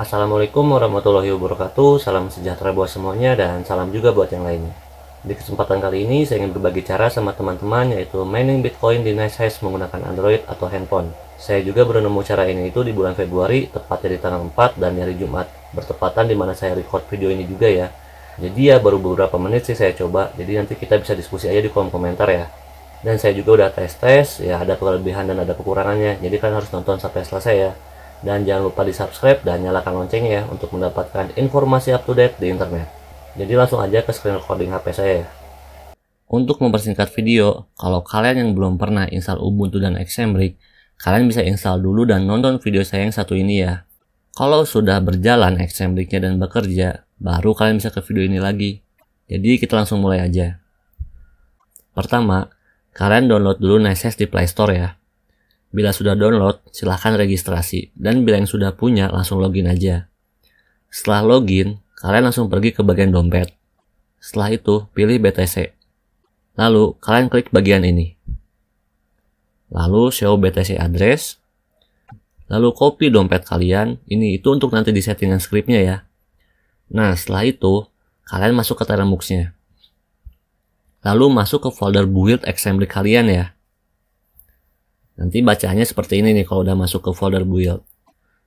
Assalamualaikum warahmatullahi wabarakatuh. Salam sejahtera buat semuanya dan salam juga buat yang lainnya. Di kesempatan kali ini saya ingin berbagi cara sama teman-teman, yaitu mining Bitcoin di NiceHash menggunakan Android atau handphone. Saya juga baru nemu cara ini itu di bulan Februari, tepatnya di tanggal 4 dan hari Jumat, bertepatan di mana saya record video ini juga ya. Jadi ya baru beberapa menit sih saya coba, jadi nanti kita bisa diskusi aja di kolom komentar ya. Dan saya juga udah tes-tes, ya ada kelebihan dan ada kekurangannya, jadi kalian harus nonton sampai selesai ya. Dan jangan lupa di subscribe dan nyalakan loncengnya ya untuk mendapatkan informasi up to date di internet. Jadi langsung aja ke screen recording HP saya ya. Untuk mempersingkat video, kalau kalian yang belum pernah install Ubuntu dan Xambric, kalian bisa install dulu dan nonton video saya yang satu ini ya. Kalau sudah berjalan Xambric-nya dan bekerja, baru kalian bisa ke video ini lagi. Jadi kita langsung mulai aja. Pertama, kalian download dulu NiceHash di Play Store ya. Bila sudah download, silahkan registrasi. Dan bila yang sudah punya, langsung login aja. Setelah login, kalian langsung pergi ke bagian dompet. Setelah itu, pilih BTC. Lalu, kalian klik bagian ini. Lalu, show BTC address. Lalu, copy dompet kalian. Ini itu untuk nanti di settingan scriptnya ya. Nah, setelah itu, kalian masuk ke Termux-nya. Lalu, masuk ke folder build Xambric kalian ya. Nanti bacaannya seperti ini nih kalau udah masuk ke folder build.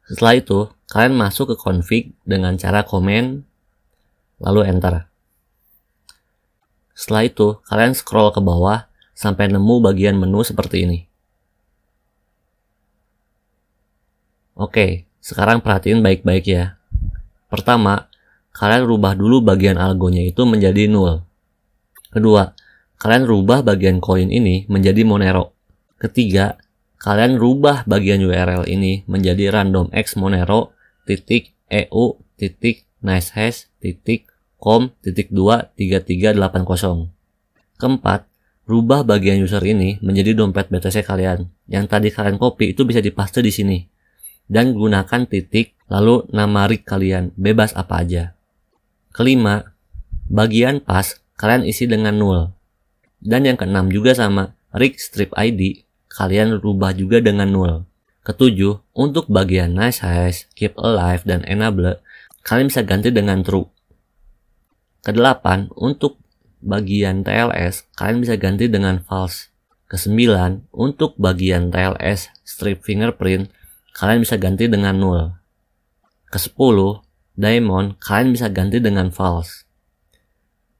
Setelah itu, kalian masuk ke config dengan cara komen, lalu enter. Setelah itu, kalian scroll ke bawah sampai nemu bagian menu seperti ini. Oke, sekarang perhatiin baik-baik ya. Pertama, kalian rubah dulu bagian algonya itu menjadi null. Kedua, kalian rubah bagian koin ini menjadi Monero. Ketiga, kalian rubah bagian URL ini menjadi randomxmonero.eu.nicehash.com.23380. Keempat, rubah bagian user ini menjadi dompet BTC kalian. Yang tadi kalian copy itu bisa dipaste di sini. Dan gunakan titik, lalu nama rig kalian, bebas apa aja. Kelima, bagian pas kalian isi dengan null. Dan yang keenam juga sama, rig strip ID kalian rubah juga dengan null. Ketujuh, untuk bagian NiceHash, keep alive, dan enable, kalian bisa ganti dengan true. Kedelapan, untuk bagian TLS, kalian bisa ganti dengan false. Kesembilan, untuk bagian TLS, strip fingerprint, kalian bisa ganti dengan null. Kesepuluh, diamond, kalian bisa ganti dengan false.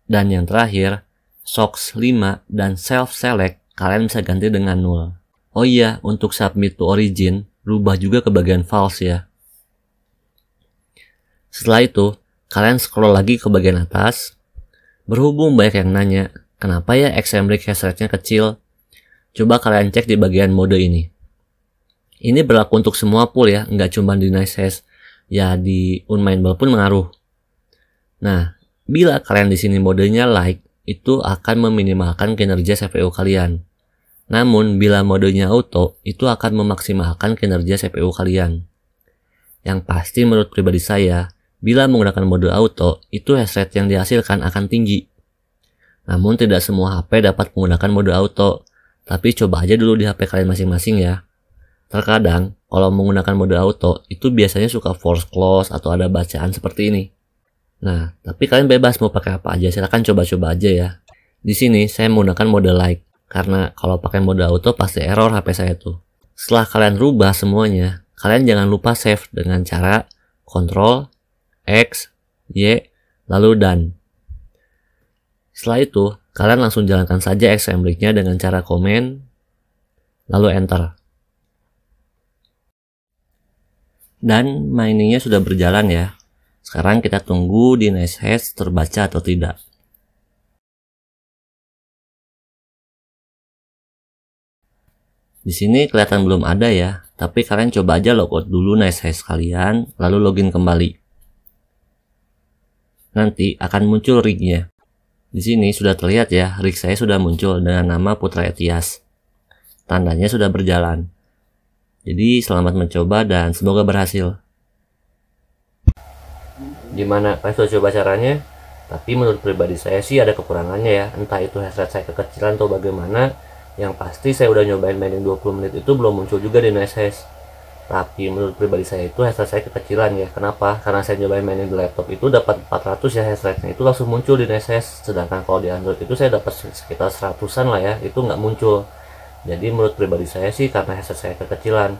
Dan yang terakhir, socks 5 dan self select, kalian bisa ganti dengan null. Oh iya, untuk submit to origin, rubah juga ke bagian false ya. Setelah itu, kalian scroll lagi ke bagian atas. Berhubung banyak yang nanya, kenapa ya Xambric hash rate-nya kecil? Coba kalian cek di bagian mode ini. Ini berlaku untuk semua pool ya, nggak cuma di NiceHash. Ya, di Unmineable pun mengaruh. Nah, bila kalian di sini modenya light, itu akan meminimalkan kinerja CPU kalian. Namun, bila modenya auto, itu akan memaksimalkan kinerja CPU kalian. Yang pasti menurut pribadi saya, bila menggunakan mode auto, itu hash rate yang dihasilkan akan tinggi. Namun, tidak semua HP dapat menggunakan mode auto, tapi coba aja dulu di HP kalian masing-masing ya. Terkadang, kalau menggunakan mode auto, itu biasanya suka force close atau ada bacaan seperti ini. Nah, tapi kalian bebas mau pakai apa aja, silahkan coba-coba aja ya. Di sini, saya menggunakan mode light. Karena kalau pakai mode auto pasti error HP saya tuh. Setelah kalian rubah semuanya, kalian jangan lupa save dengan cara Ctrl, X, Y, lalu done. Setelah itu, kalian langsung jalankan saja Xambric-nya dengan cara komen, lalu enter. Dan miningnya sudah berjalan ya. Sekarang kita tunggu di NiceHash terbaca atau tidak. Di sini kelihatan belum ada ya, tapi kalian coba aja logout dulu NiceHash kalian, lalu login kembali. Nanti akan muncul rignya. Di sini sudah terlihat ya, rig saya sudah muncul dengan nama Putra Etias. Tandanya sudah berjalan. Jadi selamat mencoba dan semoga berhasil. Gimana? Kalian sudah coba caranya? Tapi menurut pribadi saya sih ada kekurangannya ya, entah itu hash rate saya kekecilan atau bagaimana. Yang pasti saya udah nyobain mining 20 menit itu belum muncul juga di NiceHash. Tapi menurut pribadi saya itu hash rate saya kekecilan ya. Kenapa? Karena saya nyobain mainin di laptop itu dapat 400 ya hash rate-nya, itu langsung muncul di NiceHash. Sedangkan kalau di Android itu saya dapat sekitar 100-an lah ya, itu nggak muncul. Jadi menurut pribadi saya sih karena hash rate saya kekecilan.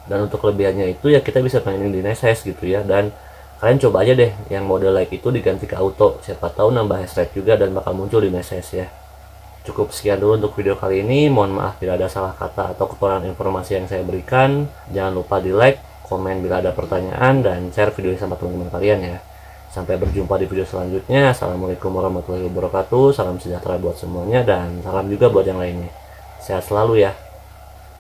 Dan untuk kelebihannya itu ya kita bisa mainin di NiceHash gitu ya. Dan kalian coba aja deh yang mode like itu diganti ke auto, siapa tahu nambah hash rate juga dan bakal muncul di NiceHash ya. Cukup sekian dulu untuk video kali ini. Mohon maaf bila ada salah kata atau kekurangan informasi yang saya berikan. Jangan lupa di like, komen bila ada pertanyaan, dan share video ini sama teman-teman kalian ya. Sampai berjumpa di video selanjutnya. Assalamualaikum warahmatullahi wabarakatuh. Salam sejahtera buat semuanya dan salam juga buat yang lainnya. Sehat selalu ya.